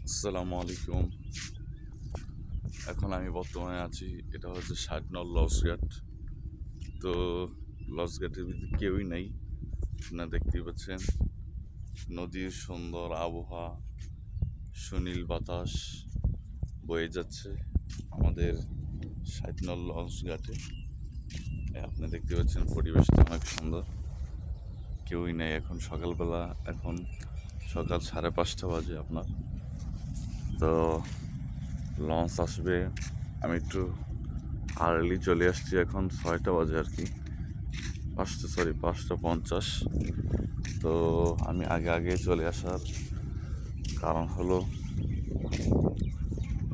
আসসালামু আলাইকুম। এখন আমি বর্তমানে আছি, এটা হচ্ছে ৬০ নং লঞ্চঘাট। তো লঞ্চঘাটের ভিতরে কেউই নাই, না দেখতেই পাচ্ছেন। নদীর সুন্দর আবহাওয়া, সুনীল বাতাস বয়ে যাচ্ছে আমাদের ৬০ নং লঞ্চঘাটে। আপনি দেখতে পাচ্ছেন পরিবেশটা অনেক সুন্দর। কেউই নেই এখন সকালবেলা, এখন সকাল ৫:৩০ বাজে আপনার। তো লঞ্চ আসবে, আমি একটু আর্লি চলে আসছি, এখন ৬টা বাজে আর কি, ৫:৫০। তো আমি আগে আগে চলে আসার কারণ হলো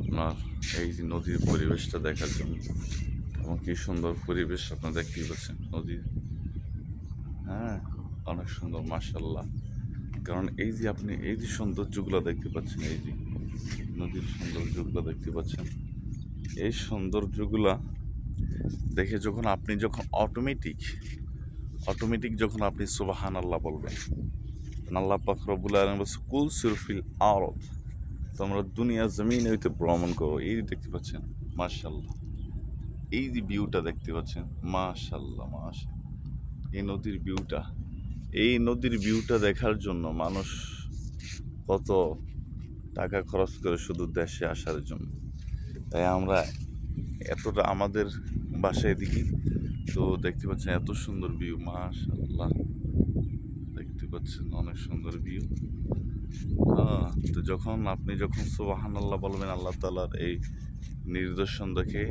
আপনার এই যে নদীর পরিবেশটা দেখার জন্য। এবং কি সুন্দর পরিবেশ আপনার দেখতেই পাচ্ছেন নদীর। হ্যাঁ, অনেক সুন্দর মাশাআল্লাহ। কারণ এই যে আপনি এই যে সৌন্দর্যগুলো দেখতে পাচ্ছেন, এই যে নদীর সৌন্দর্যগুলো দেখতে পাচ্ছেন, এই সৌন্দর্যগুলা দেখে যখন অটোমেটিক যখন আপনি সুবহানাল্লাহ বলবেন, আল্লাহ পাক রব্বুল আলামিন বলছে কুল সিরফিল আরদ, তোমরা দুনিয়া জমিন হইতে ভ্রমণ করো। এই দেখতে পাচ্ছেন মাশাআল্লাহ, এই যে ভিউটা দেখতে পাচ্ছেন মাশাআল্লাহ মাশাআল্লাহ। এই নদীর ভিউটা দেখার জন্য মানুষ কত টাকা খরচ করে শুধু দেশে আসার জন্য। তাই আমরা এতটা আমাদের বাসায় দেখি, তো দেখতে পাচ্ছেন এত সুন্দর ভিউ মাশাআল্লাহ, দেখতে পাচ্ছেন অনেক সুন্দর ভিউ। হ্যাঁ, তো আপনি যখন সুবহানাল্লাহ বলবেন আল্লাহ তাআলার এই নিদর্শন দেখে,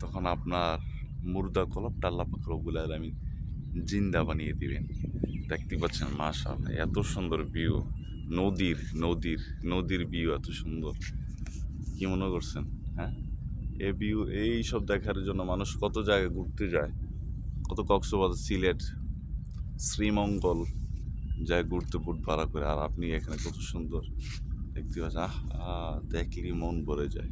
তখন আপনার মুর্দা কলবটা আল্লাহ পাক রব্বুল আলামিন জিন্দা বানিয়ে দিবেন। দেখতে পাচ্ছেন মাশাআল্লাহ, এত সুন্দর ভিউ। নদীর নদীর নদীর ভিউ এত সুন্দর, কি মনে করছেন? হ্যাঁ, এই ভিউ এই সব দেখার জন্য মানুষ কত জায়গায় ঘুরতে যায়, কত কক্সবাজার, সিলেট, শ্রীমঙ্গল যায় ঘুরতে বুট ভাড়া করে। আর আপনি এখানে কত সুন্দর দেখতে পাচ্ছেন, দেখলেই মন ভরে যায়।